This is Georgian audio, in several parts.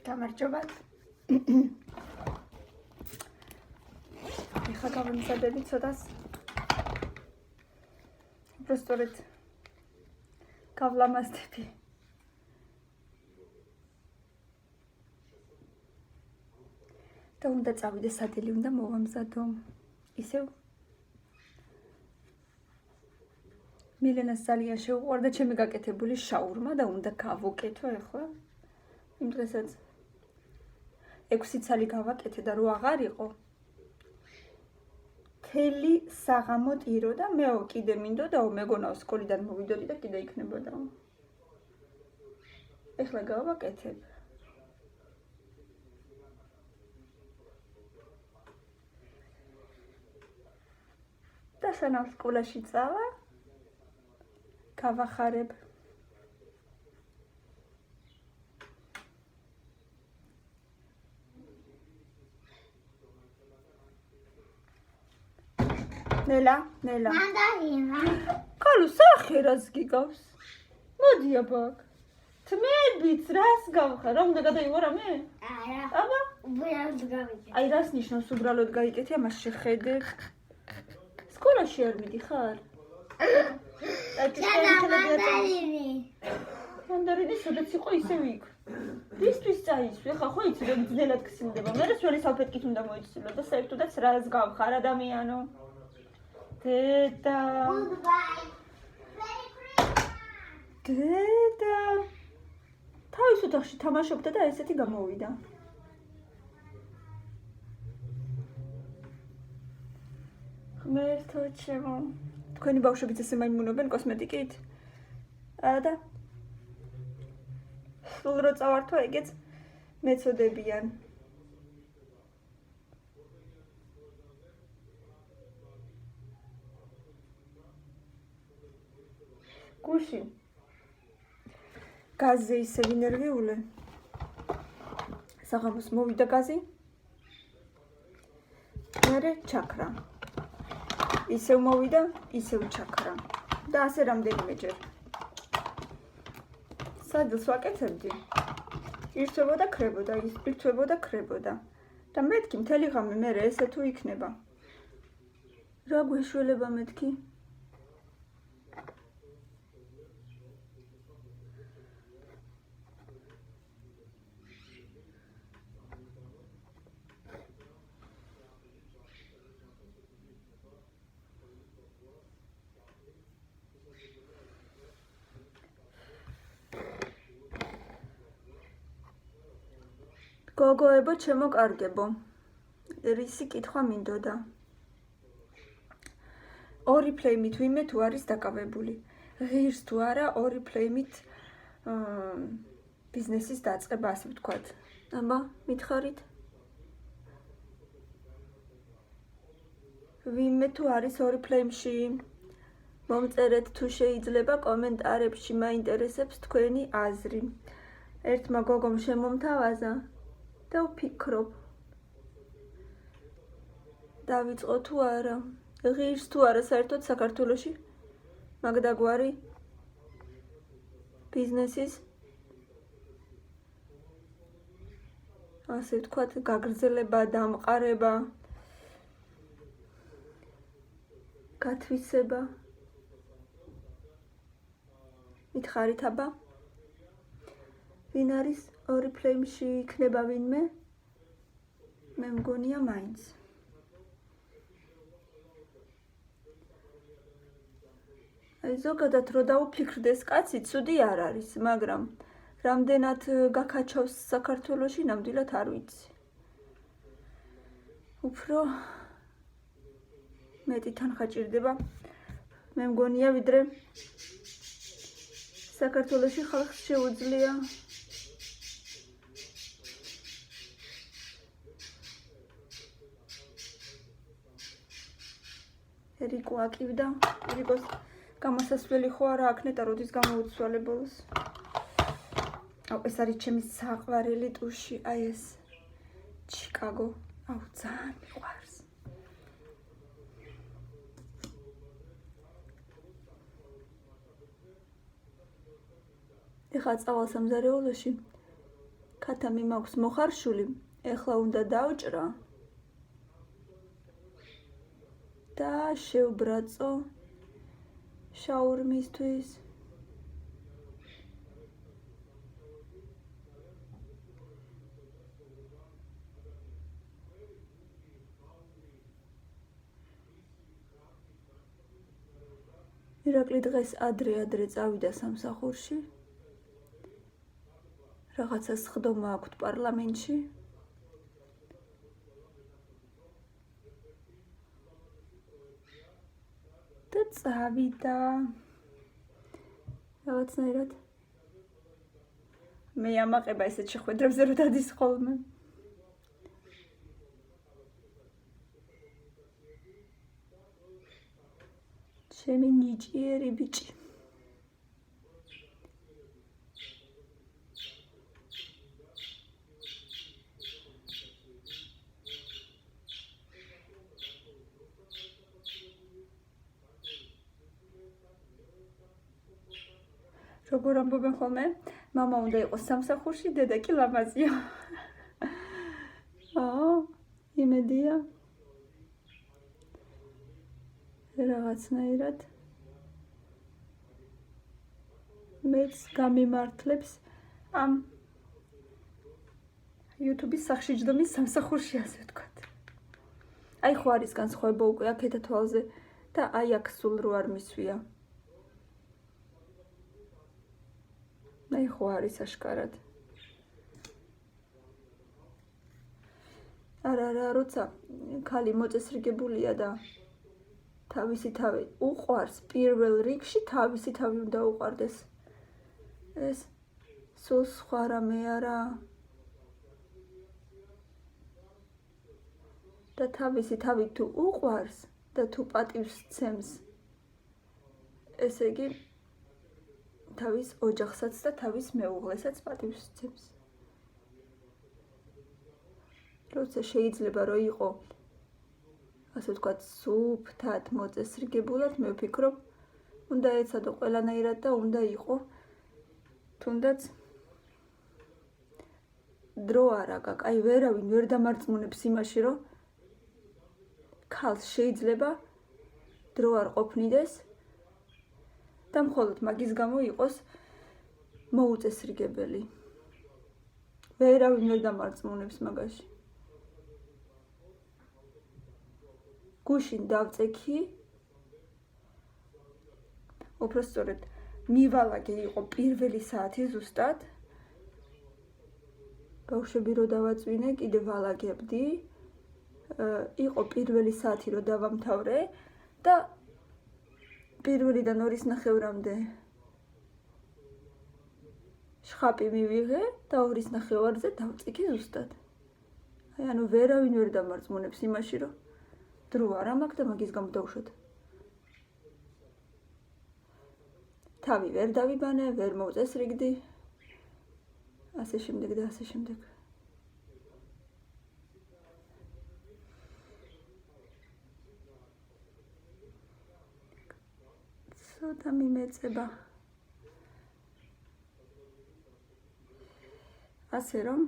გამარჯობათ. ეხლა გავამზადები ცოტას. უბრალოდ გავლამაზდები. და უნდა წავიდე სადილი, უნდა მოვამზადო. ისევ მილენას ძალიან შეუყვარდა ჩემი გაკეთებული შაურმა და უნდა გავუკეთო ეხლა. იმ დღესაც 6 ცალი გავაკეთე და რო აღარ იყო. თელი საღამო ტირო და მეო კიდე მინდოდაო მეგონაო სკოლიდან მოვიდოდი და კიდე იქნებოდაო. ეხლა გავაკეთებ. და სანამ სკოლაში წავა, გავახარებ. ნელა. მანდარინა. კალო სახერას გიგავს. მოდი აბაკ. თმებით რას გავხარ? რა უნდა გადაიوارა მე? არა. აბა, უბრალოდ გავიგე. აი რას ნიშნავს უბრალოდ გაიკეთე, ამას შეხედე. სკოლაში არ მიდიხარ? მანდარინი. მანდარინი სადაც იყო ისევ იქ. ისთვის წაისვი, ხა ხო იცი რომ ძნელად გსილდება. მე რასველი სალფეტკით უნდა მოიცილო და საერთოდაც რას გავხარ ადამიანო? დედა. Goodbye. Merry Christmas. დედა. თავის ოთახში თამაშობდა და ესეთი გამოვიდა. ღმერთო ჩემო. თქვენი ბავშვებიც ესე მაიმუნობენ კოსმეტიკით? არა და? სულ რო წავართვა ეგეც მეწოდებიან. გუში. გაზზე ისე ვინერვიულე. საღამოს მოვიდა გაზი. მერე ჩაქრა. ისევ მოვიდა, ისევ ჩაქრა. და ასე რამდენიმეჯერ. სადილს ვაკეთებდი. ირთვებოდა, ქრებოდა, ირთვებოდა, ქრებოდა. და მეთქი მთელი ღამე მერე ესე თუ იქნება. რა გვეშველება მეთქი? გოგოებო, ჩემო კარგებო. რისი კითხვა მინდოდა? ორი ფლეიმით ვინმე თუ არის დაკავებული. ღირს თუ არა ორი ფლეიმით ბიზნესის დაწყება, ასე ვთქვათ. აბა, მითხარით? ვინმე თუ არის ორი ფლეიმში? მომწერეთ თუ შეიძლება კომენტარებში, მაინტერესებს თქვენი აზრი. ერთმა გოგომ შემომთავაზა და ვფიქრობ. დავიწყო თუ არა? ღირს თუ არა საერთოდ საქართველოში? მაგდაგვარი ბიზნესის ასე ვთქვათ, გაგრძელება, დამყარება, გათვისება. მითხარით აბა? ვინ არის ორი ფლეიმში იქნება ვინმე? მე მგონია მაინც. აი ზოგადად რო დაუფიქრდეს კაცი, ცუდი არ არის, მაგრამ რამდენად გაქაჩავს საქართველოში, ნამდვილად არ ვიცი. უფრო მეტი თანხა ჭირდება. მე მგონია ვიდრე საქართველოში ხალხს შეუძლია რიკო აკივდა. რიკოს გამოსასვლელი ხო არა აქნეტა, როდის გამოუცვალე ბოლოს. აუ, ეს არის ჩემი საყვარელი ტუში, აი ეს ჩიკაგო. აუ, ძალიან მიყვარს. ეხლა წავალ სამზარეულოში, ქათამი მაქვს მოხარშული, ეხლა უნდა დავჭრა და შევბრაწო შაურმისთვის. ირაკლი დღეს ადრე წავიდა სამსახურში. რაღაცა სხდომა აქვთ პარლამენტში. და წავიდა. რაღაცნაირად. მე ამაყება ესეთ შეხვედრებზე რომ დადის ხოლმე. ჩემი ნიჭიერი ბიჭი. როგორ ამბობენ ხოლმე, მამა უნდა იყოს სამსახურში, დედა კი ლამაზია. იმედია. რაღაცნაირად მეც გამიმართლებს ამ YouTube-ის სახშიჯდომის სამსახურში, ასე ვთქვათ. აი ხო არის განსხვავება უკვე აქეთა თვალზე და აი აქ სულ რო არ მისვია. აი ხო არის აშკარად. არა, როცა ქალი მოწესრიგებულია და თავისი თავი უყვარს, პირველ რიგში თავისი თავი უნდა უყვარდეს. ეს სულ სხვა რამე არა. და თავისი თავი თუ უყვარს და თუ პატივს ცემს, ესე იგი თავის ოჯახსაც და თავის მეუღლესაც პატივს ცემს. როცა შეიძლება რომ იყო ასე ვთქვათ, სუფთად მოწესრიგებულად, მე ვფიქრობ, უნდა ეცადო ყველანაირად და უნდა იყო თუნდაც დრო არ აქვს. აი ვერავინ ვერ დამარწმუნებს იმაში, რომ ქალს შეიძლება დრო არ ყოფნიდეს და მხოლოდ მაგის გამო იყოს მოუწესრიგებელი. ვერავინ ვერ დამარწმუნებს მაგაში. გუშინ დავწექი, უბრალოდ მივალაგე იყო პირველი საათი ზუსტად. ბავშვები რო დავაწვინე, კიდე ვალაგებდი. იყო პირველი საათი რო დავამთავრე და პირველიდან 2:30-მდე შხაპი მივიღე და 2:30-ზე დავწექი ზუსტად. აი ანუ ვერავინ ვერ დამარწმუნებს იმაში, რომ დრო არ მაქვს და მაგის გამო დავუშვათ. თავი ვერ დავიბანე, ვერ მოუწესრიგდი. ასე შემდეგ და ასე შემდეგ. ცოტა მიმეწება. ასე რომ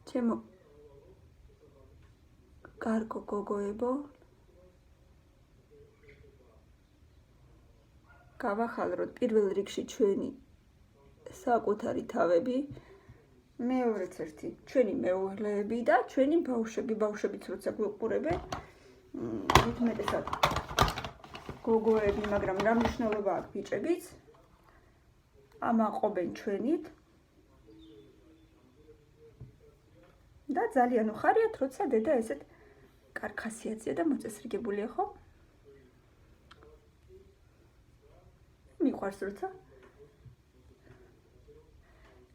ჩემო კარგო გოგოებო, გავახალროთ პირველ რიგში ჩვენი საკუთარი თავები, მეორეც ერთი ჩვენი მეუღლეები და ჩვენი ბავშვები. ბავშვებიც როცა გვიყურებენ, უმეტესად გოგოები, მაგრამ რა მნიშვნელობა აქვს ბიჭებიც? ამაყობენ ჩვენით და ძალიან უხარიათ, როცა დედა ესეთ კარგ ხასიათზეა და მოწესრიგებულია, ხო? მიყვარს როცა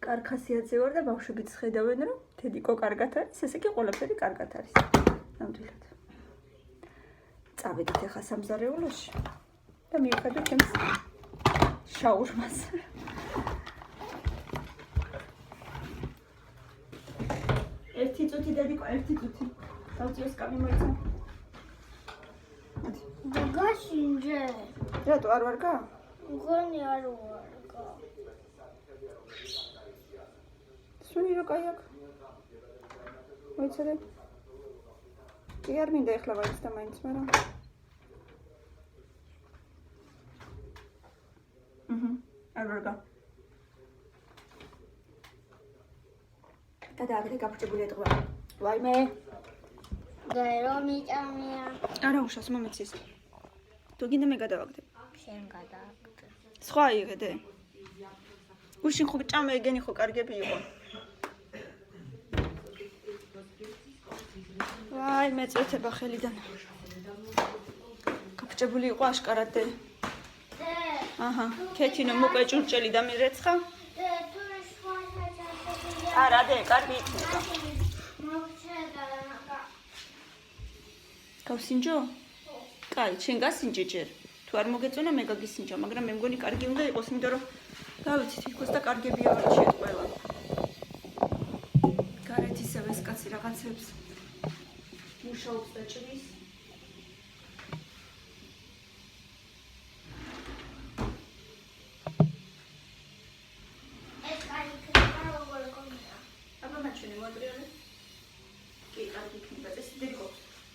კარგ ხასიათზე ვარ და ბავშვებიც ხედავენ, რომ თედიკო კარგად არის, ესე იგი ყველაფერი კარგად არის. ნამდვილად. წავედით ახლა სამზარეულოში და მივხედოთ ჩემს შაურმას. ერთი წუთი დედიკო, ერთი წუთი. დავწიოს კამი მოიცა. გაშინჯე. რატო არ ვარგა? მგონი არ ვარგა. რომ კაი აქ. მოიცადე. კი არ მინდა ეხლა ვაიც და მაინც, მაგრამ. არ ვარგა. და აგრე გაფრჭებული ეთყვა. ვაიმე. გაერომიტამია. არა უშავს მომეცის. თუ გინდა მე გადავაგდებ. შენ გადააგდე. სხვა იღედე. გუშინ ხო ჭამე ეგენი ხო კარგები იყო. ვაი მეწვეთება ხელიდან. გაფრჭებული იყო აშკარად დე. აჰა, ქეთინო მოკე ჭურჭელი და მირეცხა. არა დე, კარგი იქნება. გავსინჯო? კაი, შენ გასინჯე ჯერ. თუ არ მოგეწონა მე გაგისინჯა, მაგრამ მე მგონი კარგი უნდა იყოს, იმიტომ რომ გავიცი თითქოს და კარგებია ვარჩიეთ ყველა. გარეთ ისევ ეს კაცი რაღაცებს მუშაობს და ჭრის. ეს კარი იქნება როგორ გონია. აბა მაჩვენე მოატრიალე. კი, კარგი იქნება. ეს დეკო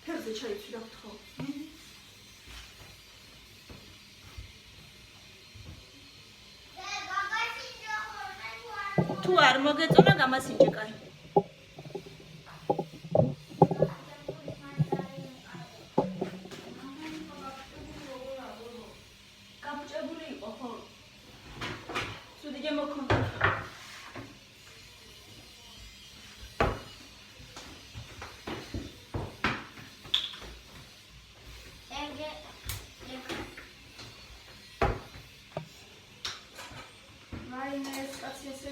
ფერზე ჩაიცვი რა გთხოვ. თუ არ მოგეწონა გამასინჯე კაი. გაბჭებული იყო ხო? ცუდი გემოქონდა. ვაიმე ეს კაცი ესე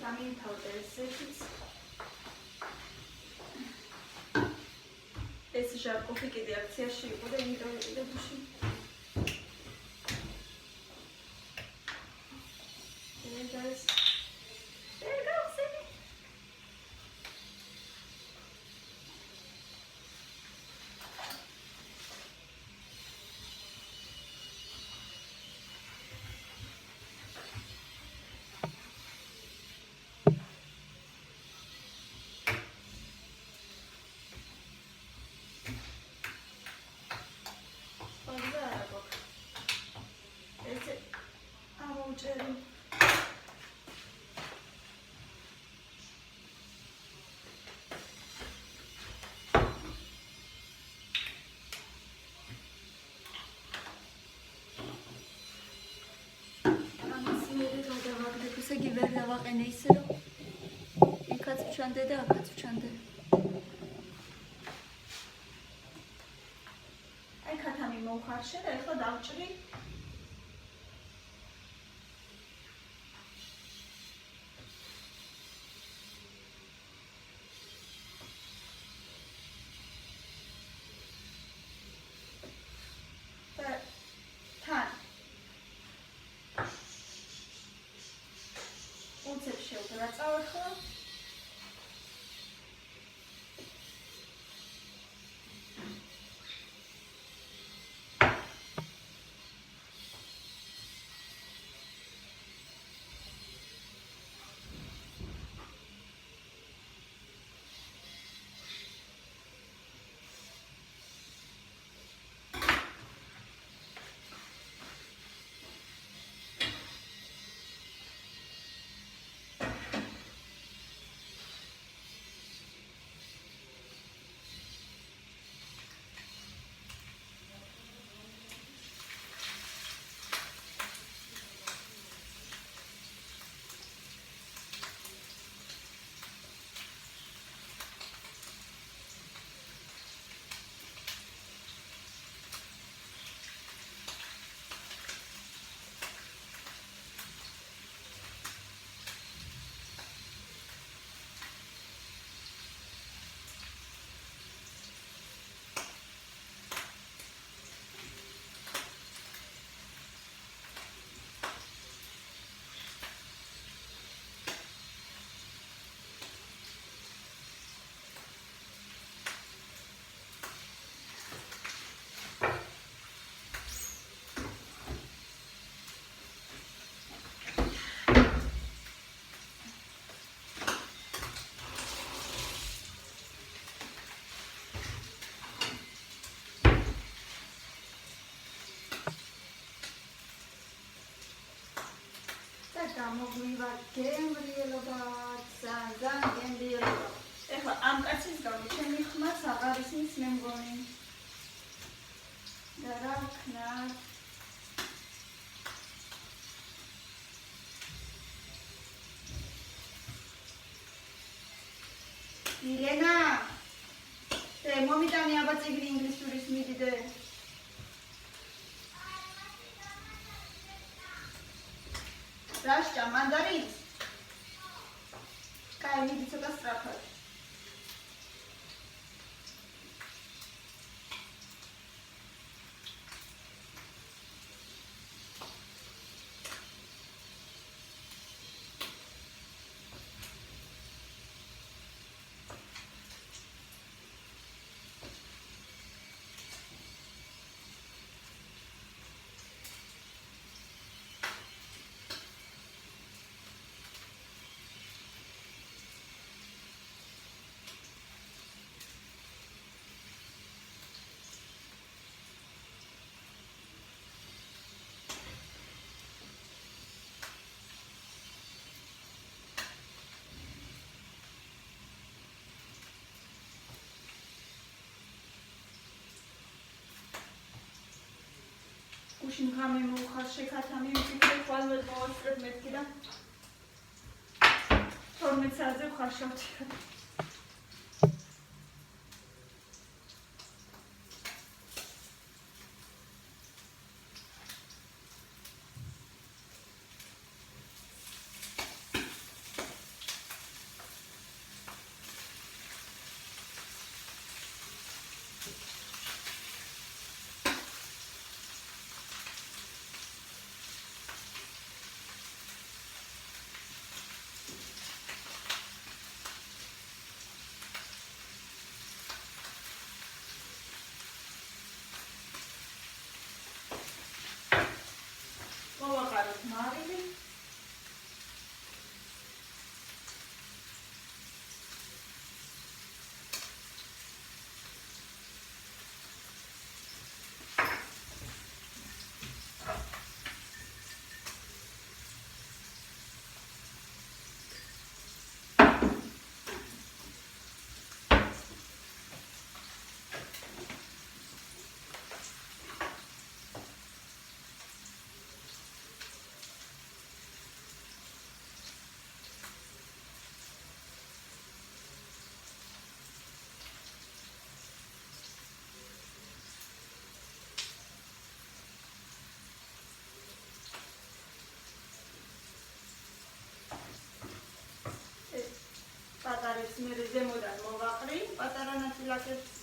გამინთავდა ესეც. ეს ჟარკოფი კიდე აქციაში იყო და იმიტომ კიდე გუში. ეს იგი ვერ დავაყენე ისე რომ იქაც ვჩანდე და აქაც ვჩანდე. აი ქათამი მოუხარშე და ეხლა დავჭრი. გამოგვივა გემრიელობაც, ძალიან გემრიელობა. ეხლა ამ კაცის გამო ჩემი ხმაც აღარ ისმის მე მგონი. და რა ვქნა? ილენა, მომიტანი აბა წიგნი ინგლისურის მიდიდე. რა შეჭა მანდარინს? კაი, მიდი ცოტა სწრაფად. გუშინ ღამე მოუხარ შეკათამი ვიფიქრე ხვალმედ მოვასწრებ მეთქი და 12 საათზე ვხარშავდი. მოვაყაროთ მარილი. პატარებს მე ზემოდან მოვაყრი, პატარა ნაწილაკებს.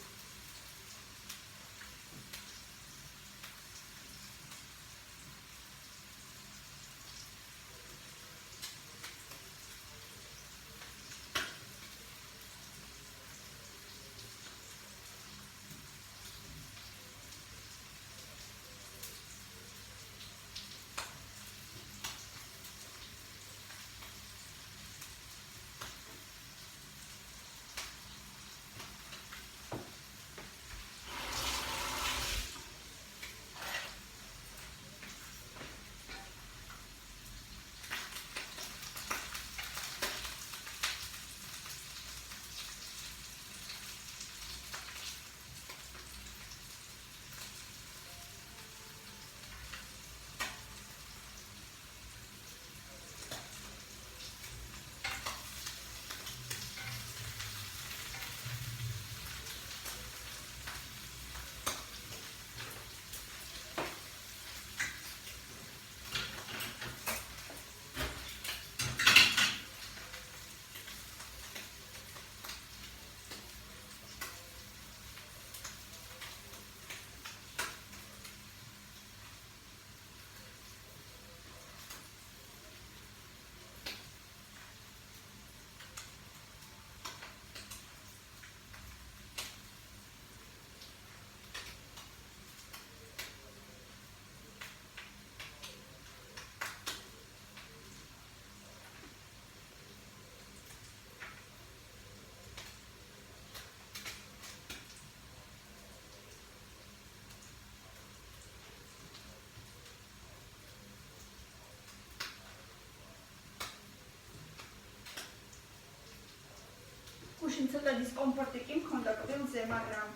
გუშინ ცოტა დისკომფორტი კი მქონდა კბილზე, მაგრამ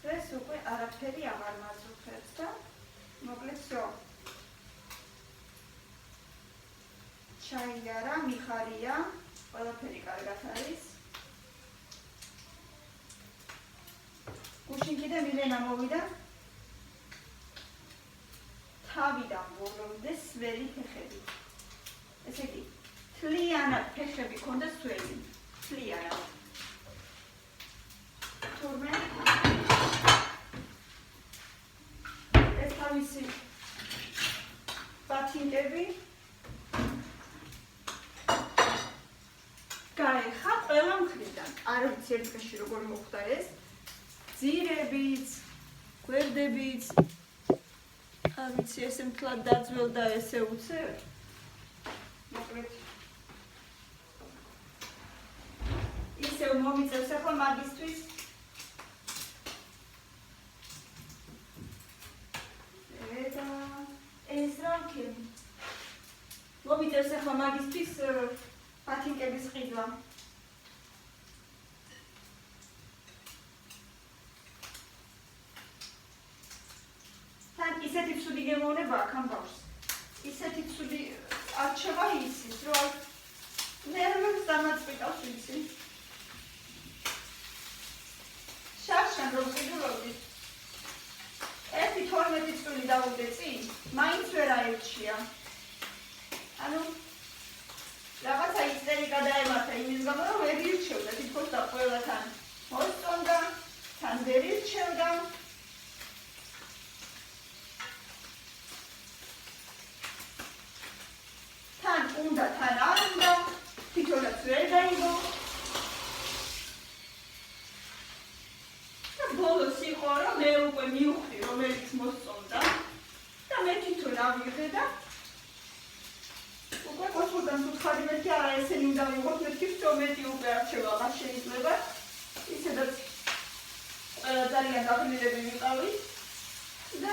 დღეს უკვე არაფერი აღარ მაძრუფებს და მოკლედ всё. ჩაი არა, მიხარია, ყველაფერი კარგად არის. გუშინ კიდე მილენა მოვიდა. თავიდან ბოლომდე სველი ფეხები. ესე იგი, თლიანად ფეხები ქონდა სველი. თლიანად. თურმე ეს თავისი ბათინკები გაიხა ყველა მხრიდან. არ ვიცი ერთ დღეში როგორ მოხდა ეს. ძირებიც, გვერდებიც. არ ვიცი ესე მთლად დაძველ და ესე უცებ. მოკლედ ისევ მომიწევს ახლა მაგისტვის და ეს რამქი მომიწევს ახლა მაგისტვის ბათინკების ყიდვა. თან ისეთი ცუდი გემოვნება აქ ამ ბავშვს. ისეთი ცუდი არჩევა ისის, რომ ნერვებს დამაწყვიტავს იცი. შარშან რომ ყიდულობდი 1-12 წელი დავუდგე წინ, მაინც ვერ აირჩია. ანუ რაღაცა ისტერიკა დაემართა იმის გამო, რომ ვერ ირჩევდა, თითქოს და ყველათან მოსწონდა, თან ვერ ირჩევდა. თან უნდა, თან არ უნდა, თვითონაც ვერ გაიგო. და ბოლოს იყო, რომ მე უკვე მივხვდი, რომელიც მოსწონდა და მე თვითონ ავიღე და უკვე გასულთან უცხარი მეტი არა ესენი უნდა ვიღოთ, მეთქი ვთო მეტი უკვე არჩევა აღარ შეიძლება. ისედაც ყველა ძალიან დაბნელები ვიყავით და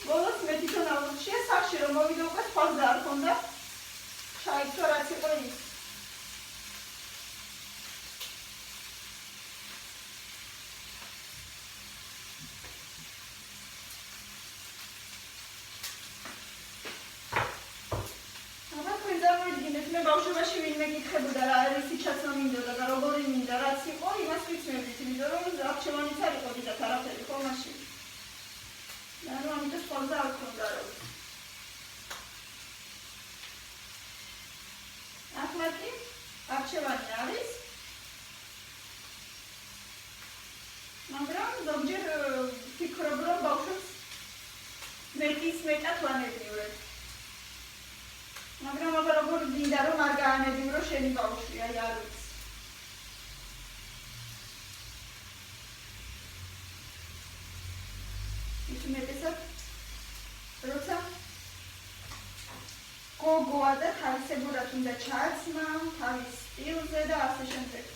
ბოლოს მე თვითონ აურჩია სახში რომ მოვიდა უკვე სხვაზე არ ქონდა. ჩაიცვა რაც იყო ის. ბავშვობაში ვინმე გითხებოდა რა რისი ჩაცმა მინდოდა და როგორი მინდა რაც იყო იმას ვიცნობდით იმიტომ რომ არჩევანიც არ იყო დიდად არაფერი ხო მაშინ ანუ ამიტომ სხვაზე არ ქონდა რომ ახლა კი არჩევანი არის მაგრამ ზოგჯერ ფიქრობ რომ ბავშვებს მეტის მეტად ვანებრივებ მაგრამ აბა როგორ მინდა რომ არ გაანებივრო შენი ბავშვი, აი არ ვიცი. ის უმეტესად როცა გოგოა და თავისებურად უნდა ჩაცმა, თავის სტილზე და ასე შემდეგ.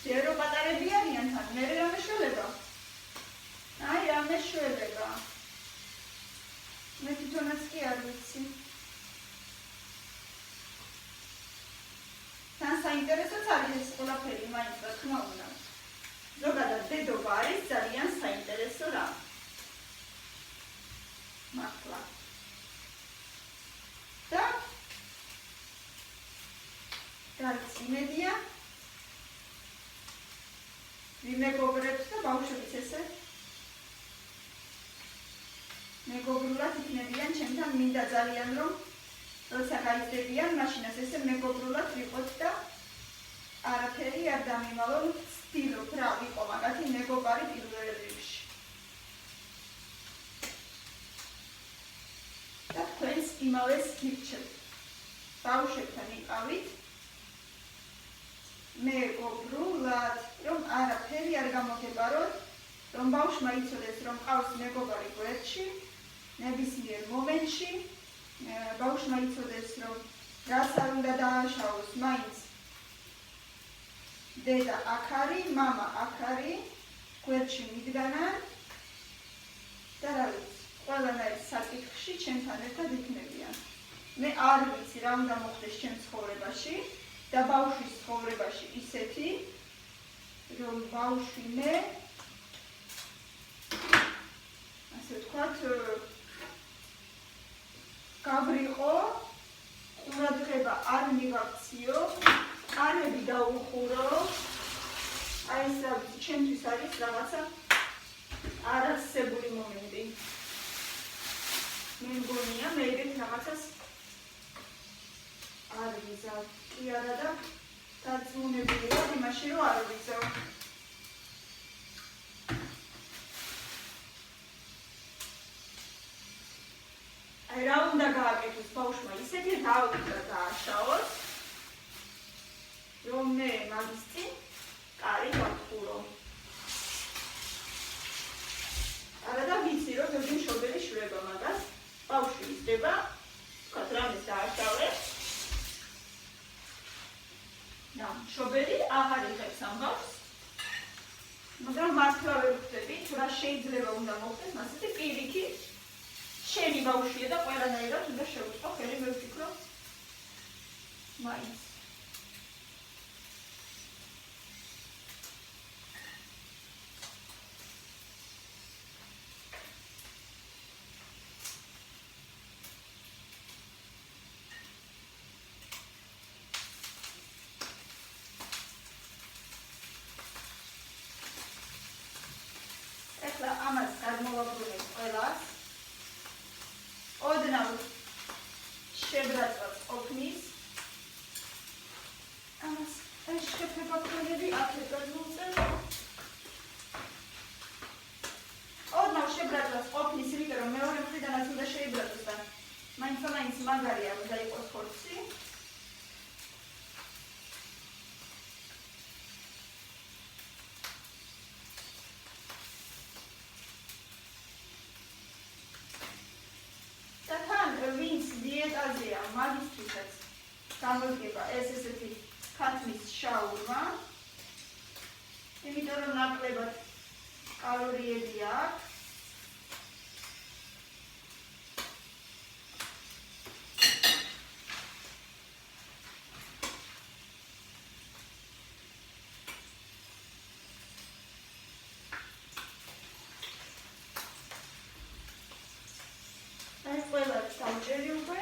ჯერ რომ პატარები არიან თან, მე რამე შველება. აი რამე შველება. მე თვითონაც კი არ ვიცი. თან საინტერესოც არის ეს ყველაფერი, მაინც რა თქმა უნდა. ზოგადად დედობა არის ძალიან საინტერესო რამ. მართლა. და რაც იმედია ვიმეგობრებს და ბავშვებს ესე მეგობრულად იქნებიან ჩემთან მინდა ძალიან რომ როცა გაიზრდებიან მაშინაც ესე მეგობრულად ვიყოთ და არაფერი არ დამიმალონ ვცდილობ რა ვიყო მაგათი მეგობარი პირველ რიგში და თქვენს იმავეს გირჩევთ ბავშვებთან იყავით მეგობრულად რომ არაფერი არ გამოგებაროთ რომ ბავშვმა იცოდეს რომ ყავს მეგობარი გვერდში ნებისმიერ მომენტში ბავშვმა იცოდეს რომ რაც არ უნდა დააშაოს მაინც დედა აქ არის მამა აქ არის გვერდში მიდგანან და რა ვიცი ყველანაირ საკითხში ჩემთან ერთად იქნებიან მე არ ვიცი რა უნდა მოხდეს ჩემს ცხოვრებაში და ბავშვის ცხოვრებაში ისეთი რომ ბავშვი მე ასე ვთქვათ გავრიყო ყურადღება არ მივაქციო კანები დაუხურო აი ეს ჩემთვის არის რაღაცა არასებული მომენტი მე მგონია მე ეგეთ რაღაცას არ ვიზავ კი არა და დაწუნებული ვარ იმაში რომ არ ვიზავ აი რა უნდა გააკეთოს ბავშვმა ისეთი თავი დააშაოს რომ მე მაგის წინ კარი გავხურო არა და ვიცი რომ ზოგი მშობელი შვება მაგას ბავშვი ისდება ვთქვათ რამეს დააშავებს და მშობელი აღარ იღებს ამ ბავშვს მაგრამ მართლა ვერ ვხვდები თუ რა შეიძლება უნდა მოხდეს მასეთი პირიქით შენი ბავშვია და ყველანაირად უნდა შევუწყო ხელი მე ვფიქრო მაინც ამას გადმოვაბრუნებ ყველას ოდნავ შებრაწვას ყოფნის ამას ეს შეფება ქონები აქეთ გადმოვწევ ოდნავ შებრაწვას ყოფნის იმიტომ რომ მეორე მხრიდანაც უნდა შეიბრაწოს და მაინც მაგარი არ უნდა იყოს ხორცი მაგისთვისაც გამოდგება ეს ესეთი ქათმის შაურმა იმიტომ რომ ნაკლებად კალორიები აქვს ეს ყველას დავჭერი უკვე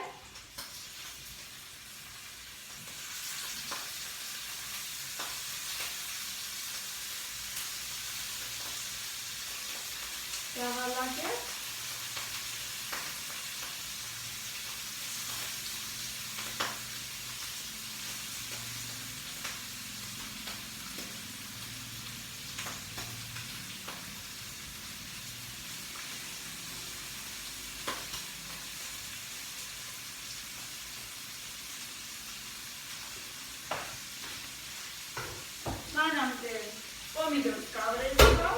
pomidors gavretsva,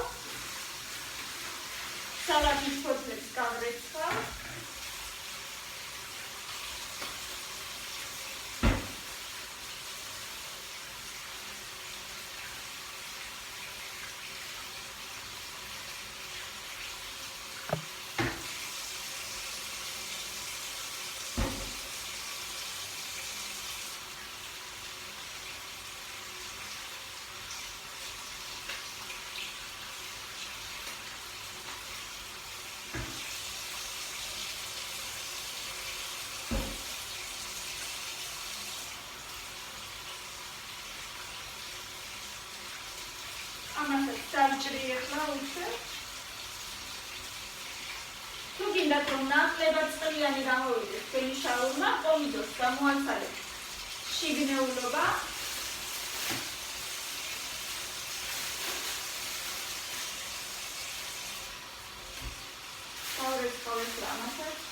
salatis kotlets gavretsva, ამასაც დავჭრი ახლა უკვე. თუ გინდათ რომ ნაკლებად წყლიანი გამოვიდეს თქვენი შაურმა, პომიდორს გამოაცალეთ შიგნეულობა. გავრეცხავთ ამასაც.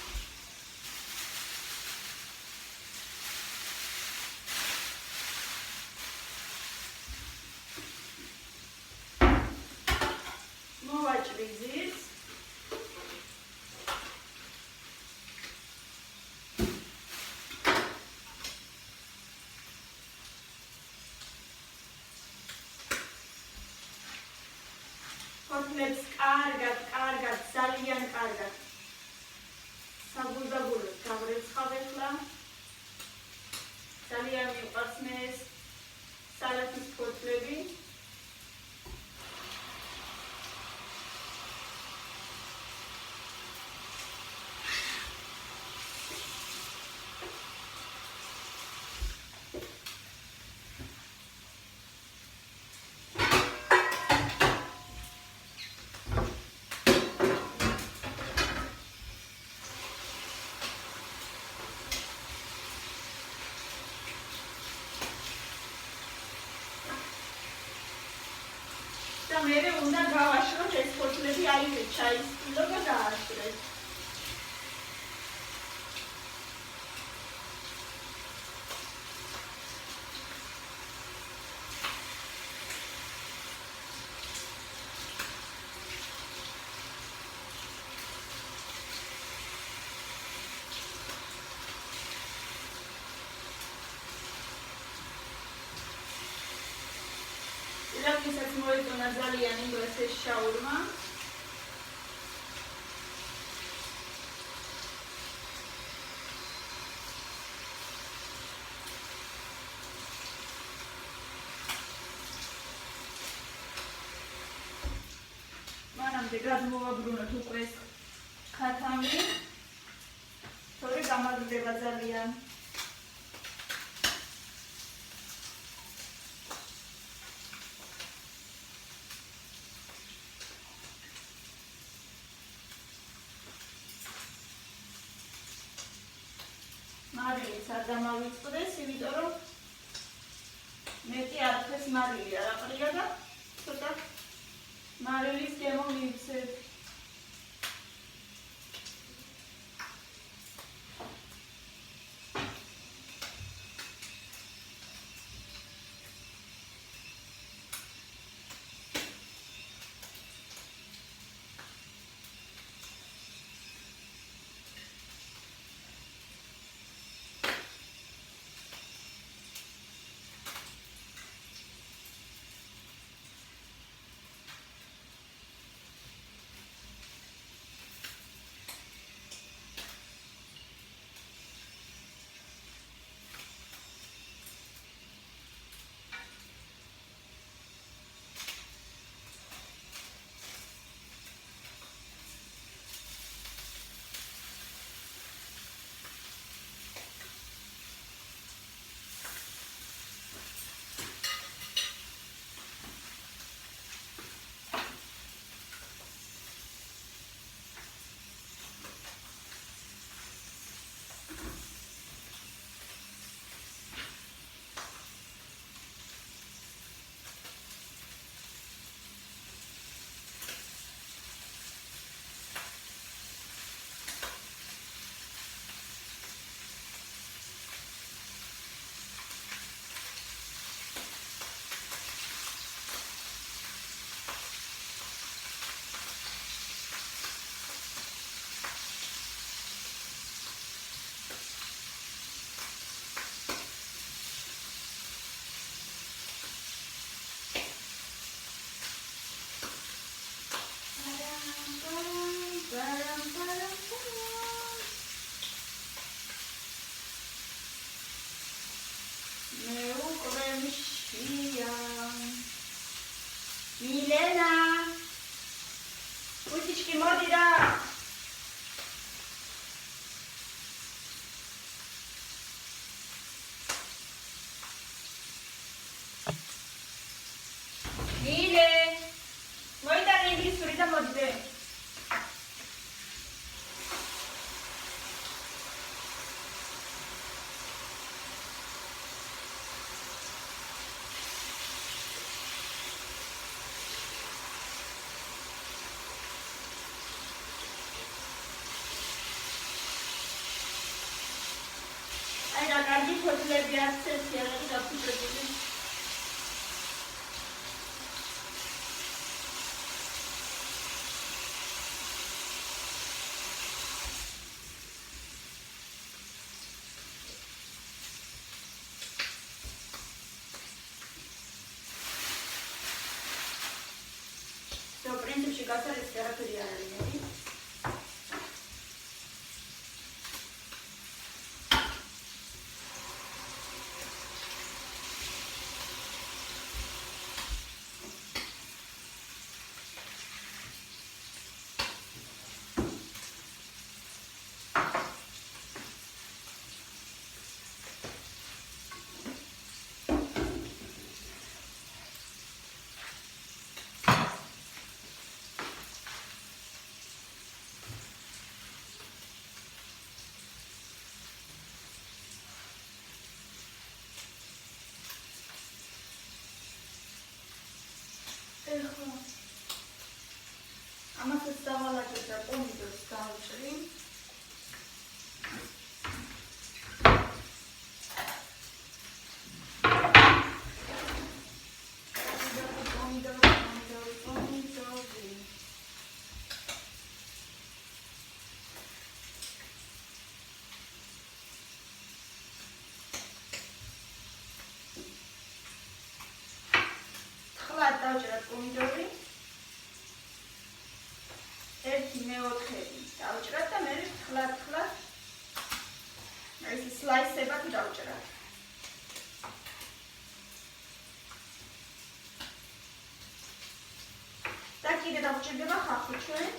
მოვაჭრიზის კოტლეტს კარგად, ძალიან კარგად საბურდაბურად გავრეცხავ ახლა. მე ეს სალათის ფოთლები. და მე უნდა გავაშროთ ეს ფოთლები აი ჩაისწილო და გააშრეთ. Irakliსაც მოეწონა ძალიან იმას ეს შაურმა. მანამდე გადმოვაბრუნოთ უკვე ეს ქათამი. თორე გამაგრდება ძალიან. მარილიც არ დამავიწყდეს, იმიტომ რომ მეტი არაფერს მარილი არ აყრია და ცოტა მარილის გემო მივცეთ. Milena, uitici modira. Mile, voi da negri surita modde. Ragazzi, potrebbe essersi arrivato più presto. Sto prendendoci casa e schiera per gli anni. ეხლა ამასაც დავალაგებ და პომიდორს დავჭრი. დავჭერთ პომიდორი. 1/4 დავჭერთ და მე თხლად ეს სლაისებად დავჭერთ. და კიდე დავჭირდება ხახო ჩვენ.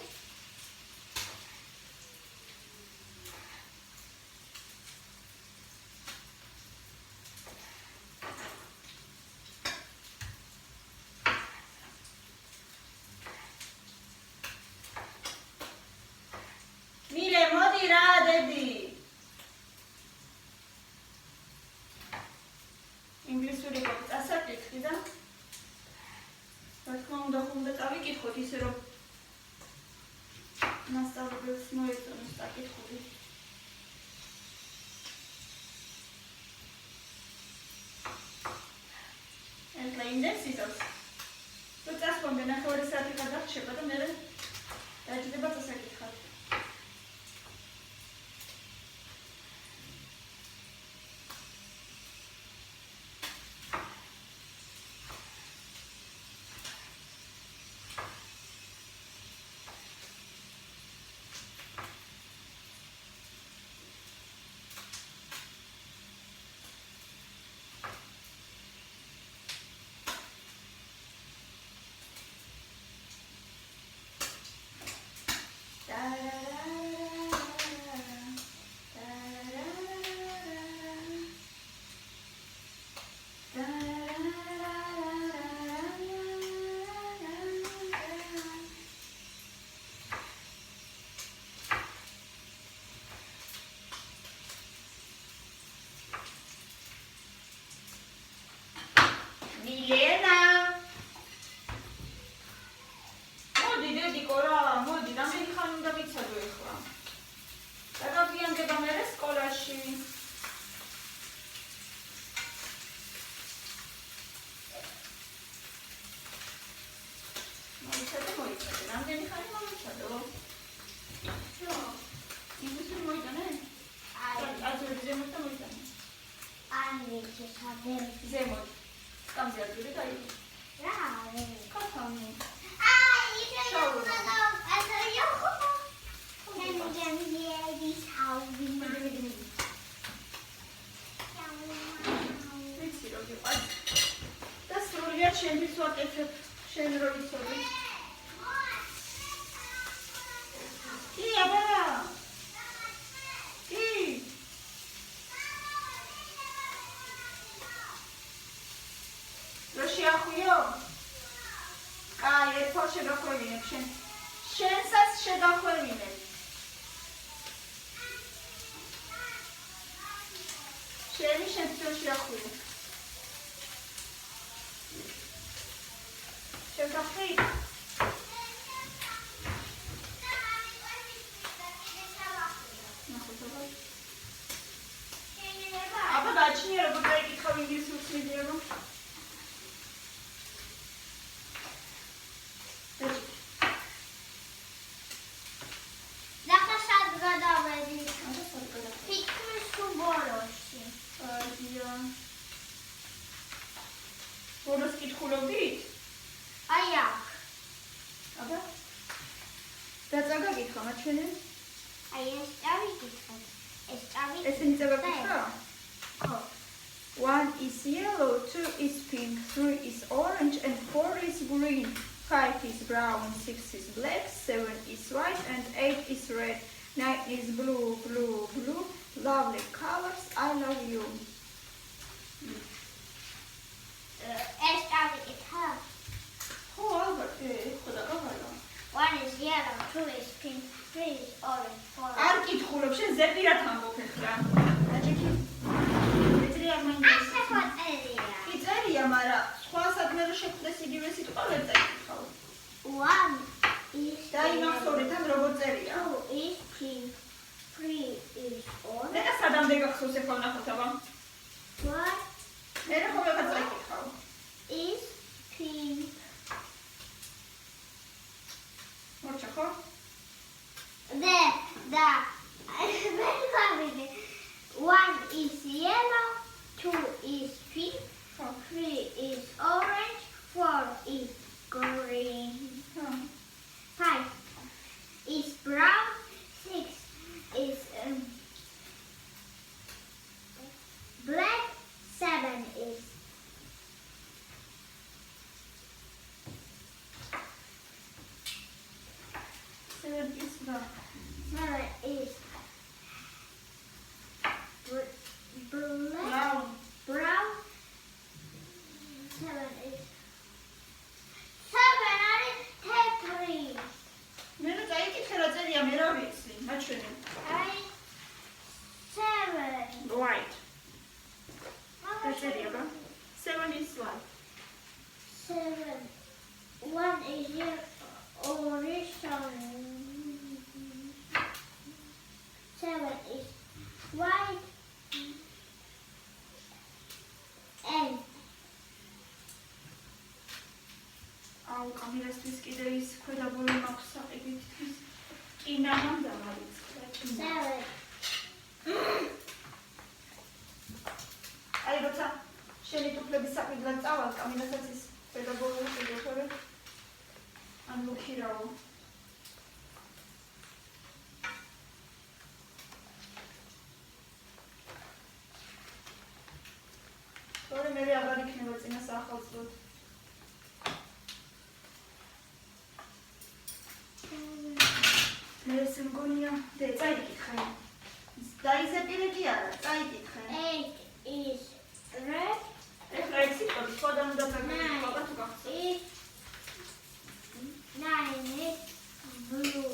ინგლისური წასაკითხი და რა თქმა უნდა წავიკითხოთ ისე რომ მასწავლებელს მოეწონოს საკითხები. ეხლა იმდენს იზავს რომ წასვლამდე 9 საათი გადარჩება და მე დაიჭირდება წასაკითხად. Milena! მოდი დედიკო რა, მოდი, რამდენი ხანი უნდა ვიცადო ეხლა. დაგაბიანგება მე სკოლაში. მოიცადე, რამდენი ხანი მომიცადო? რა? ინგლისური მოიტანე? აზრი ზემოთ და მოიტანე. აი, შესაძლებელი. ზემოთ. Tam zjadły tutaj. Brawo. Kochamy. Aj, to ja będziemy mieli cały Wyjdź robił. Ta stronia się wysłała się robi sobie. I Abela. I. Rozsiachują. A, jest po się dochłowimy. Szensas się dochłowimy. Szemi się rozsiachują. Się dochwili. A podać nie, bo tutaj jakiś chowinki słusznie dzieją. Μπορείς კითხულობდით? აი აქ. აბა. და წაგაკითხო მაჩვენე? აი ეს წავიკითხე. ეს წავიკითხე. ესენი წაგაკითხო? ხო. 1 is yellow, 2 is pink, 3 is orange and 4 is green. 5 is brown, 6 is black, 7 is white and 8 is red. 9 is blue, blue, blue. Lovely colors. I love you. ეს წავიკითხე. ხო, ალბათ, ხო და გავალო. 1 is yellow, 2 is pink, 3 is orange, 4 არ კითხულობ, შენ ზეპირად ამბობ ახლა. დაჭიქი. მეწრია მაინც. ასე ხოწერია. კი წერია, მაგრამ სხვასაც რადგან რა შეხვდეს იგივე სიტყვა ვერ წაიკითხავ. 1 is დაიმახსოვრეთ ამ როგორ წერია. 2 is pink. 3 is orange. მე სადამდე გახსოვს ახლა ვნახოთ აბა. 4 მე რა ხომ ვეღარ წაიკითხავ. is pink. მოჩა ხო? One is yellow, 2 is pink, 3 is orange, 4 is green, 5 is brown, 6 is black, 7 is black, 7 is 7 არის თეთრი. მე რა წაიკითხე რა წერია მე რა ვიცი. მაჩვენე. აი 7. White. რა წერია აბა? 7 is white. 7. 1 is orange. 7 is white. And აუ კამერასთვის კიდე ის ქვედაბოლი მაქვს საყიდით ის კინა მანდამარიც. 7. აი როცა შენი თუფლების საყიდლად წავალ კამერასაც ის ქვედაბოლი შეგეხარე. ან მოქირავო. თორე მე აღარ იქნება წინა სახელმწიფოდ. მე ეს მგონია და წაიკითხე. დაიზეპირე კი არა, წაიკითხე. 8 is red. ეხლა ეს სიტყვები სხვადასხვა უნდა პრაქტიკულად თუ გახსოვს. 9 is blue.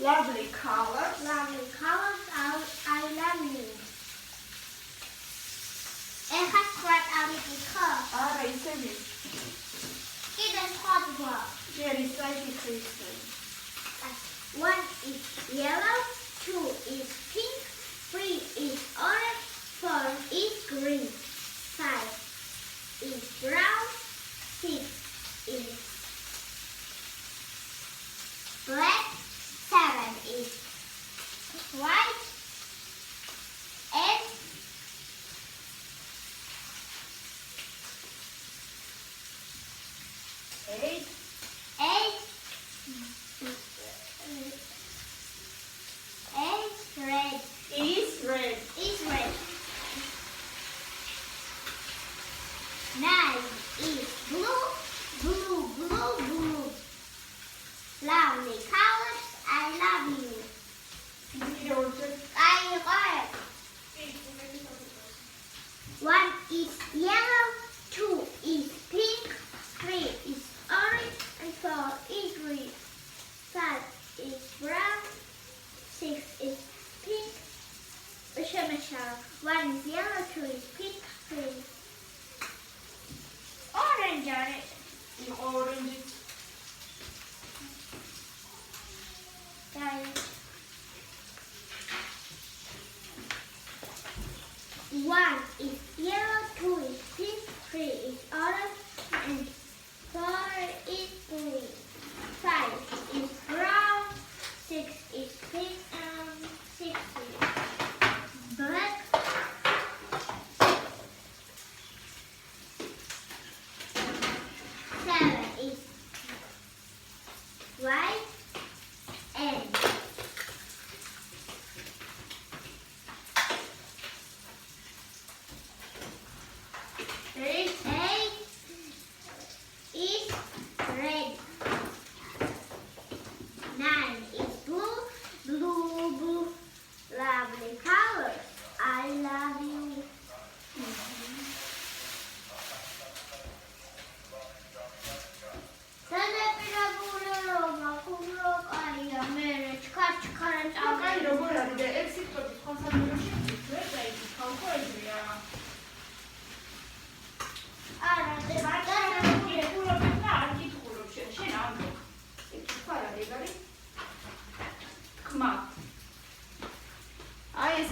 Lovely colors. Lovely colors. I love you. ეხლა სხვა ავიკითხო. არა, ისევი. კიდე სხვა თქვა. ჯერი წაიკითხე ისე. 1 is yellow, 2 is pink, 3 is orange, 4 is green, 5 is brown, 6 is black, 7 is white, and 8 red. is red. 9 is blue. Lovely colors. I love you. I got 1 is yellow, 2 is pink, 3 is orange, and 4 is green. 5 is brown, 6 is pink. 1 is yellow, 2 is pink, 3 is orange on it. Orange. Guys. 1 is yellow, 2 is pink, 3 is orange, and 4 is green. 5 is brown, 6 is pink, and 6 is black. 7 is white, and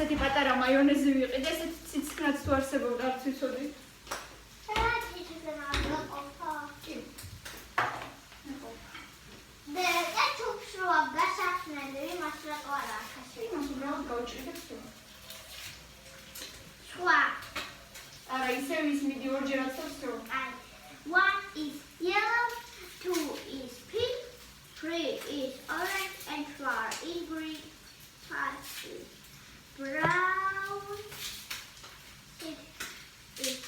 ესეთი პატარა მაიონეზი ვიყიდე, ესეთი ციცქნაც თუ არსებობდა, არც ვიცოდი. არა, ისევ ის მიდი ორჯერაც ვსრო. 1 is yellow, 2 is pink, 3 is orange, and 4 is green, 5 is brown, 6 is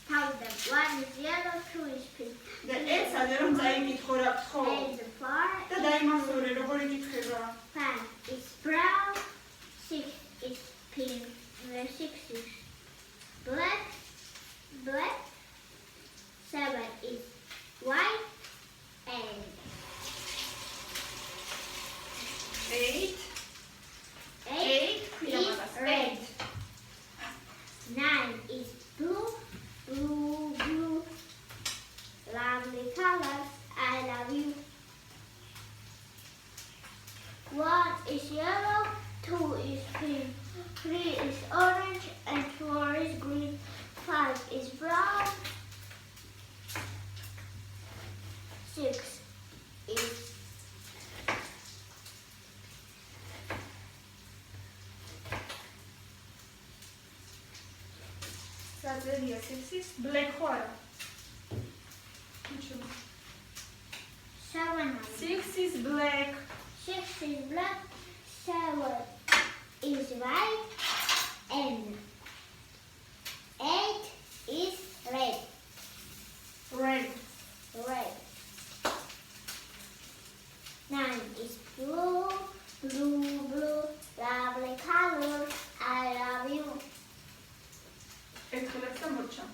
powder. 1 is yellow, 2 is pink. და ეცადე რომ წაიკითხო რა გთხოვ. And 4 და დაიმახსოვრე როგორ იკითხება. 5 is brown, 6 is pink, 6 is black, 7 is white, and 8 8 ქვია is მაგას. red. 9 is blue. Lovely colors. I love you. 1 is yellow, 2 is pink, 3 is orange, and 4 is green, 5 is brown, 6 is საძებია 6 is black ხო არა? 7 6 is black. 6 is black, 7 is white, and 8 is red. Red. 9 is blue. Lovely colors. I love you. ეხლაც და მოჩა.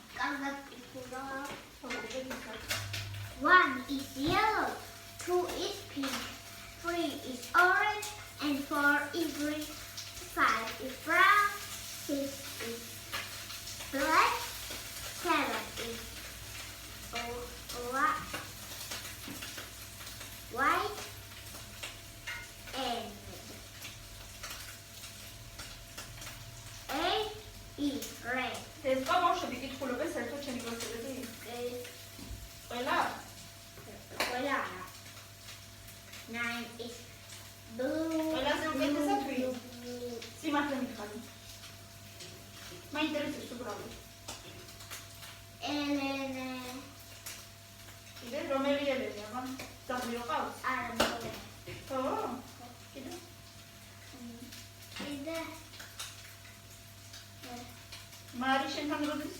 1 is yellow, 2 is pink, 3 is orange, and 4 is green, 5 is brown, 6 is black, 7 is white, and 8 is red. ეს ბავშვები კითხულობენ საერთოდ ჩემი კლასელები? ყველა? 9 is blue. ყველაზე უკეთესად ვინ? სიმართლე მითხარი. მაინტერესებს უბრალოდ. Elena. კიდე რომელი ელენე, აბა? ძაღლი ყავს? არა, მოგე. ხო? კიდე? კიდე. მარი შენთან როდის?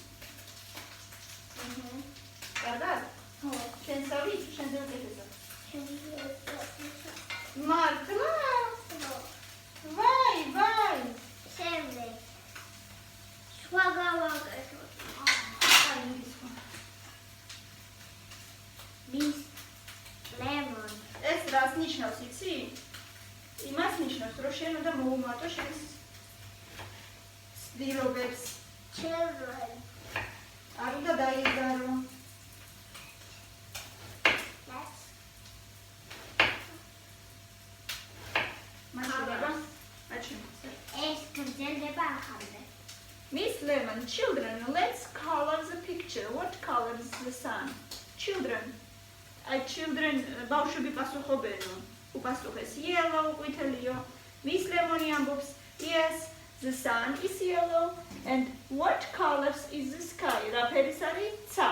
კარგად? ხო. შენსავი თუ შენზე უკეთესად? შემიძლია. მართლა? ვაი. შემდეგ. სხვა გავაკეთოთ. აი, ის ხო. Miss Lemon. ეს რას ნიშნავს, იცი? იმას ნიშნავს, რომ შენ უნდა მოუმატო შენს ცდილობებს. Children. არ უნდა დაიზარო. Miss Lemon, children, let's color the picture. What color is the sun? Children. Children, ბავშვები პასუხობენო. უპასუხეს yellow, ყვითელიო. Miss Lemon ამბობს, yes, the sun is yellow. And what colors is the sky? რა ფერის არის? ცა.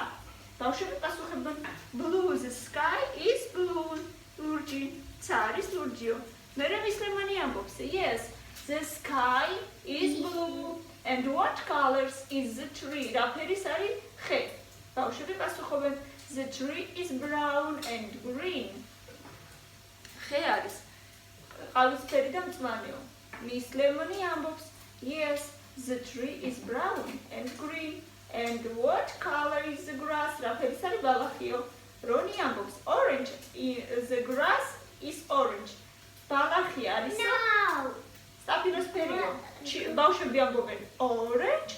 ბავშვები პასუხებენ, blue, the sky is blue. ლურჯი, ცა არის ლურჯიო. მერე Miss Lemon ამბობს, yes, the sky is blue. And what colors is the tree? რა ფერის არის? ხე. ბავშვები პასუხობენ, the tree is brown and green. ხე არის ყავისფერი და მწვანეო. Miss Lemon ამბობს, yes, the tree is brown and green. And what color is the grass? რა ფერის არის ბალახიო? რონი ამბობს, orange. The grass is orange. ბალახი არის No. სტაფილოსფერიო. ბავშვები ამბობენ, orange.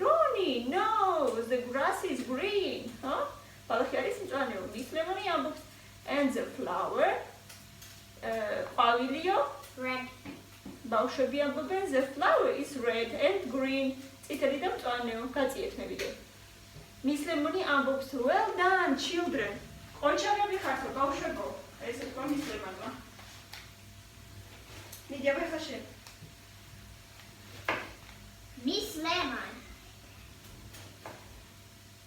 რონი, no, the grass is green. ხო? ბალახი არის მწვანეო. Miss Lemon ამბობს, and the flower ყვავილიო Red. ბავშვები ამბობენ the flower is red and green. წითელი და მწვანეო. გაწიეთ მე ვიდეო. Miss Lemoni ამბობს well done children. ყოჩაღები ხართო ბავშვებო. ესე თქვა Miss Lemonმა. მიდია ვეხაშე. Miss Lemon.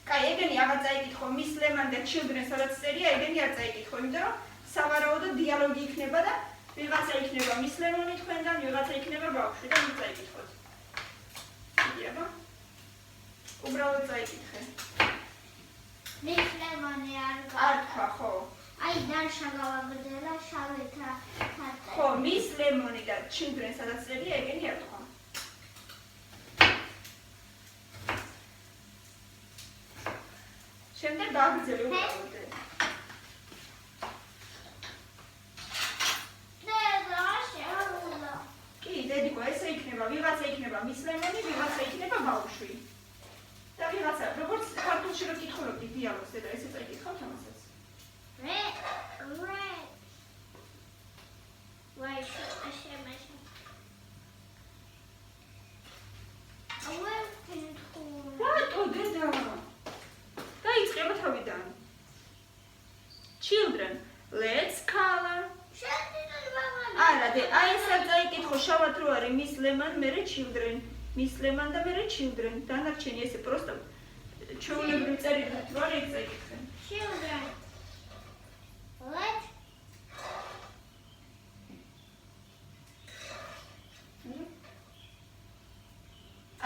კაი, ეგენი აღარ წაიკითხო Miss Lemon და children სადაც წერია, ეგენი არ წაიკითხო, იმიტომ რომ სავარაუდო დიალოგი იქნება და ვიღაცა იქნება Miss Lemon-ი თქვენგან, ვიღაცა იქნება ბავშვი და მით წაიკითხოთ. მიდიაბა. უბრალოდ წაიკითხე. Miss Lemon-ი არ თქვა, ხო? აი, დარშა გავაგრძელა შავეთა ხატი. ხო, Miss Lemon-ი და children სადაც წერია, ეგენი არ თქვა. შემდეგ გააგრძელე უბრალოდ. კი, დედიკო, ესე იქნება, ვიღაცა იქნება Miss Lemon-ი, ვიღაცა იქნება ბავშვი. და ვიღაცა, როგორც ქართულში რო კითხულობდი დიალოგს, და ესე წაიკითხავთ ამასაც. Red. Why should I share my რატო დედა? დაიწყება თავიდან. Children, let's color. არა, აი ეს არ წაიკითხო, შავად რო არის Miss Lemon, მერე children. Miss Lemon და მერე children. დანარჩენი ესე პროსტო ჩვეულებრივ წერილად რო არის წაიკითხე. Children. Let's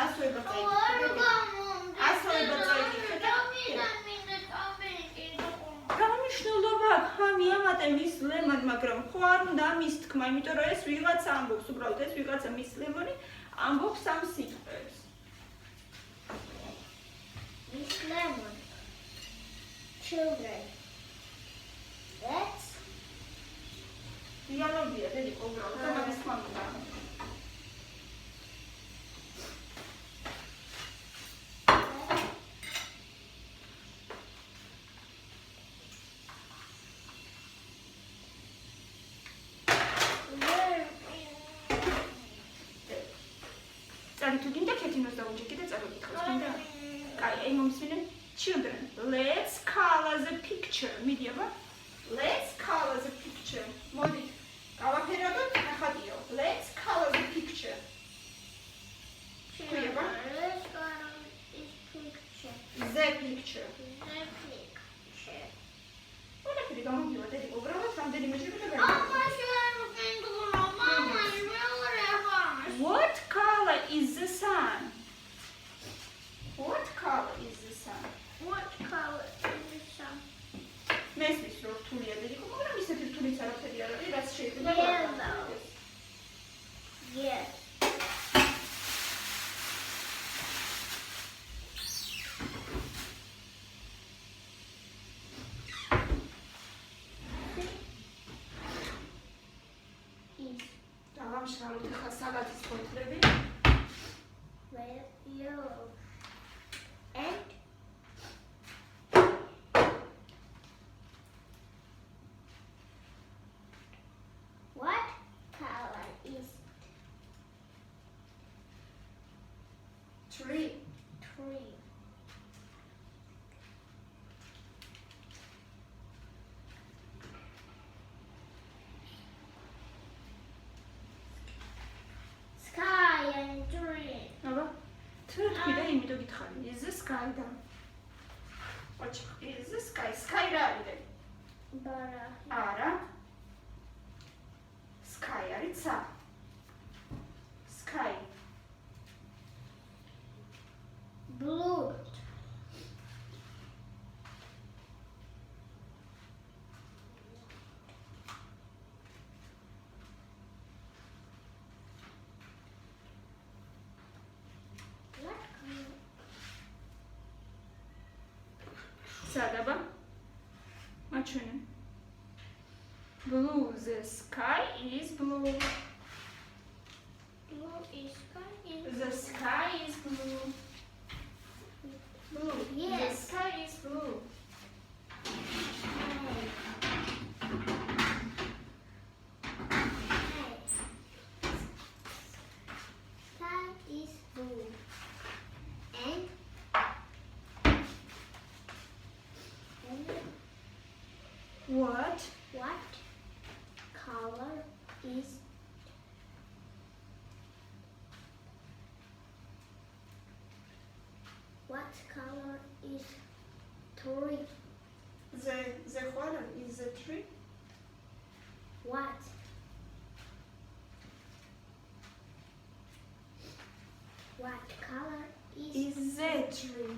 ასოება წაიკითხე. ასოება წაიკითხე და გამიშნულობა ხამი ამატე Miss Lemon, მაგრამ ხო არ უნდა ამის თქმა, იმიტომ რომ ეს ვიღაცა ამბობს, უბრალოდ ეს ვიღაცა Miss Lemon-ი ამბობს ამ სიტყვებს. Miss Lemon. Children. Let's დიალოგია, დედიკო, უბრალოდ და მაგის თქმა უნდა. Children, let's color the picture. Mიდიაბა. Let's color the picture. მოდით. გავაფერადოთ ნახატიო. Let's color the picture. Children. Let's color this picture. The picture. The picture. ყველაფერი გამოდივა და უბრალოდ რამდენიმე შეგვიძლია. What color is the sun? What color is the sun? What color is the sun? მესმის რომ რთულია დედიკო, მაგრამ ისეთი რთულიც არაფერი არ არის, რაც შეიძლება. Yellow. Yes. დავამშრალოთ ახლა სალათის ფოთლები. Yellow. And what color is Tree. tree? Sky and tree. აბა, თქვი და იმიტომ გითხარი. Is the sky და? Watch, is the sky? Sky რა არის? Bara. არა. Sky არის ცა. Sky. Blue. What color? სადაბა? მაჩვენე. Blue, the sky is blue. Blue is sky is The sky is blue. Blue. Yes. The sky is blue. Tree. The what is the tree? What? What color is Is the tree?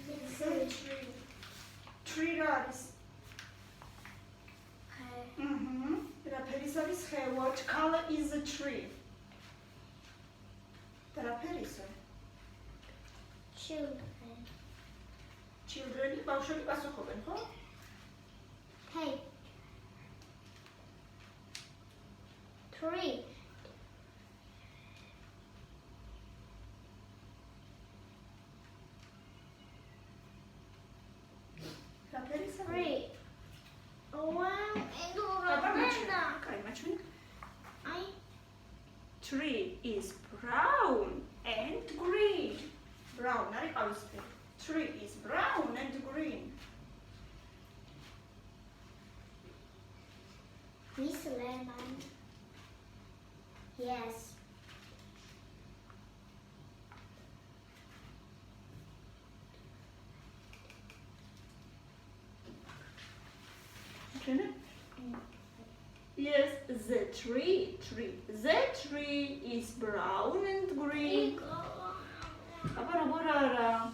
the The tree? tree. Tree არის. რაფერის არის ხე? What color is the tree? და რაფერისო? Children. Children-ი ბავშვები პასუხობენ, ხო? Hey. Tree. რაფერის არის? Tree. One and კაი, მაჩვენე. I Tree is brown and green. Brown არის ყავისფერი. Tree is brown and green. Miss Lemon. Yes. Maçvene? Yes, the tree. The tree is brown and green. აბა როგორ არა?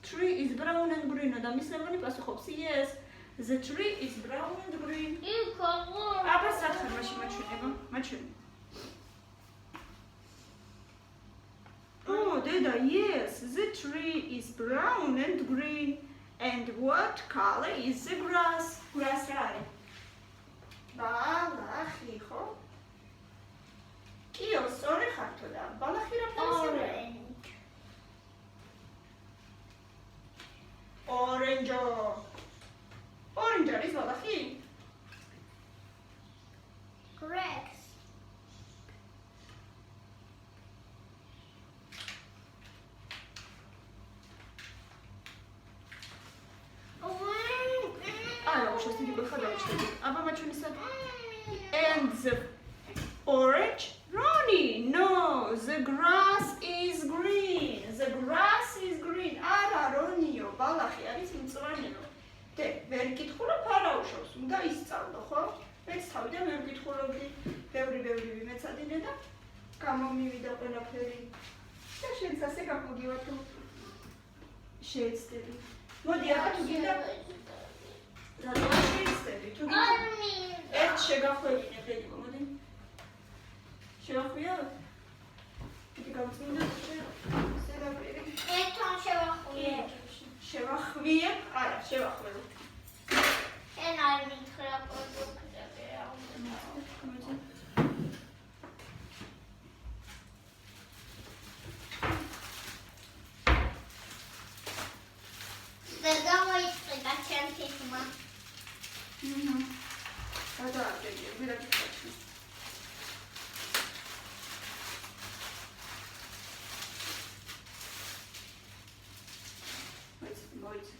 Tree is brown and green. და მის ლემონი პასუხობს, yes, the tree is brown and green. აბა სათხარ მაშინ მაჩვენება, მაჩვენე. Oh, დედა, yes, the tree is brown and green. And what color is the grass? Grass რა არის? ბალახი, ხო? კიო, სწორი ხართო და ბალახი რა ფერია? Orange. Orange არის ბალახი? Correct. არა, უშასტი გიხადა ჩქები. აბა მაჩვენისა. And the orange? Ronnie, no, the grass is green. The grass is green. არა, რონიო, ბალახი არის მწვანეო. დე, ვერ გითხულა ფარაუშავს, უნდა ისწავლო, ხო? მეც თავიდან ვერ გითხულობდი. ბევრი ვიმეცადინე და გამომივიდა ყველაფერი. და შენც ასე გამოგივა თუ შეეცდები. მოდი, აბა თუ გინდა რატომ შეეცდები? თუ გინდა ერთ შეგახვევინე, ბედიკო, მოდი. შევახვია? იგი გავწმინდა ზედაპირი. Ერთთან შევახვიე. შევახვიე? არა, შევახვევ. Εν არ მითხრა პროდუქტები რა უნდა. და გამოიწვია ჩემთვის მა. და აგები, ვირაკი ხაჭი. მოიცი.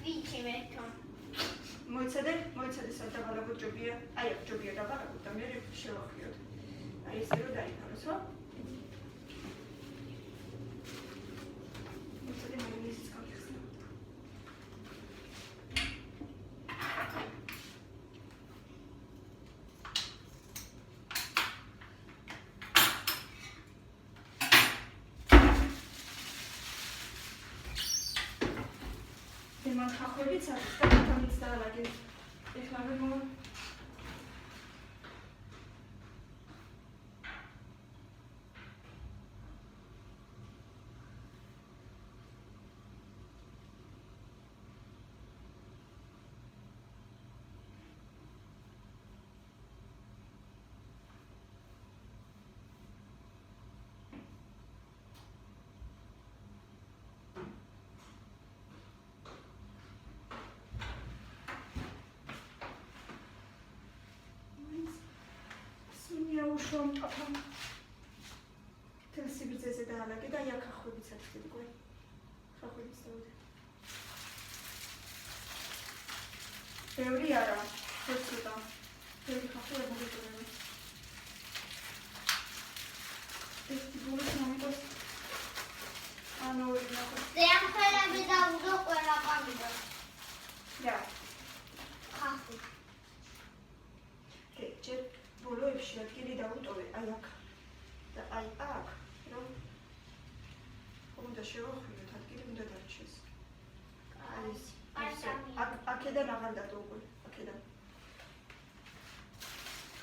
ვიცი მეთქო. მოიცადე სად დაბალაგო ჯობია. აი აქ ჯობია დაბალაგო და მე შევახვიოთ. აი ესე რომ დაიფაროს, ხო? მოიცადე მაგნიზის გავიხსნა. მან ხახვებიც არის და თამიც დაალაგე. ეხლა ვერ მოვა. უშუალოდ აფამ თელსიბიძეზე დაალაგე და აი აქ ხახვებიც არის გიგო. ხახვებიც დავდე. ბევრი არა, ცოტა. ფერი ხახი არ მოგეწონება. ეს ტიპური მომიტოს ანუ ნახე. დეამფერები და უდო ყველა პამიდო. რა. ხახი. ჯერ ბოლოებში ადგილი დაუტოვე აი აქ და აი აქ რომ უნდა შევახვიოთ ადგილი უნდა დარჩეს. აი ეს აქედან აღარ დადო უკვე აქედან.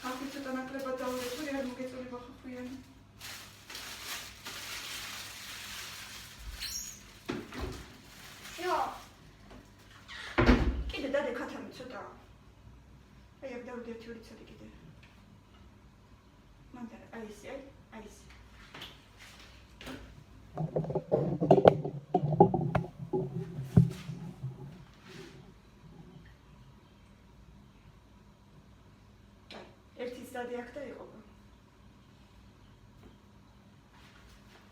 ხალხი ცოტა ნაკლებად დაურეკული არ მოგეწონება ხახვიანი. შო. კიდე დადე ქათამი ცოტა. აი აქ დავდე 1-2 წელი კიდე. მანდ აი ესე აი ესე. ერთიც დადე აქ და იყოფა.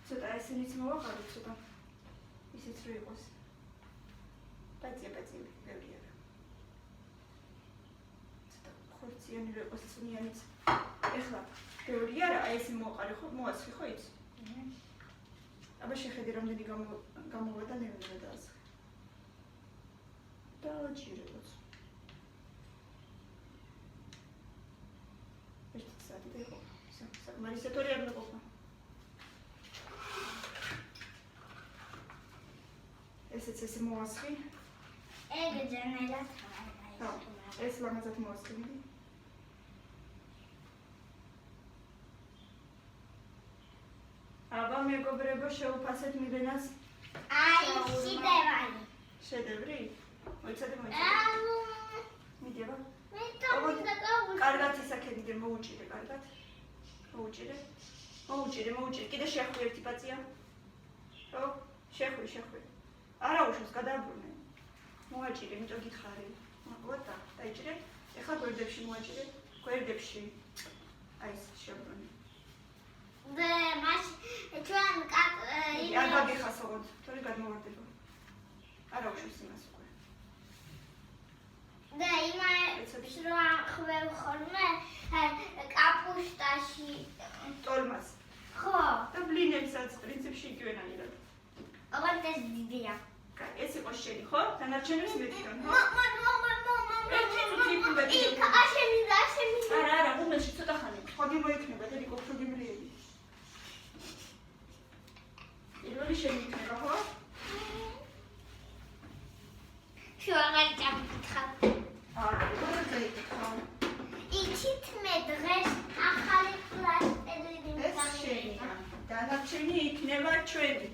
ცოტა ესენიც მოვაყაროთ ცოტა. ისიც რო იყოს. ბაძია ბევრი არა. ცოტა ხორციანი რო იყოს წვნიანიც. ეხლა ბევრი არა, აი ესე მოვაყარე ხო, მოასხი ხო იცი? აბა შეხედე რამდენი გამოვა და ნეუნა დაასხე. დააჭირებოც. ერთი საათი და იყო. საკმარისეთორი არ მეყოფა. ესეც ესე მოასხი. ეგ ჯერნელად ხო, ეს ლამაზად მოასხი. აბა მეგობრებო შევუფასეთ მილენას აი შედევრი. შედევრი? მოიცადე. მიდი აბა. მე თვითონ გავუშვი. კარგად ისაქებიდე მოუჭირე კარგად. მოუჭირე. კიდე შეხვი ერთი პაცია. ხო? შეხვი. არა უშავს გადააბრუნე. მოაჭირე, იმიტომ გითხარი. მოგვა დაიჭირე. ეხლა გვერდებში მოაჭირე. გვერდებში. აი ეს შეbrunე. და მას ჩვენ არ გაგიხასოთ, თორე გადმოვარდება. არა უშავს იმას უკვე. და რო ხვევ ხოლმე კაპუშტაში ტოლმას. ხო. და ბლინებსაც პრინციპში იგივენაირად. ოღონდ ეს დიდია. ეს იყო შენი, ხო? დანარჩენებს მეთქან, ხო? ერთი წუთი უნდა იქ აშენი. არა, უმელში ცოტა ხანი. ხოდი მოიქნება და იქ უფრო გიმრიები. პირველი შენი იქნება, ხო? შო აღარ წამკითხავ. არა, როგორ დაიკითხავ? იცით მე დღეს ახალი კლასტერი ეს შენი. დანარჩენი იქნება ჩვენი.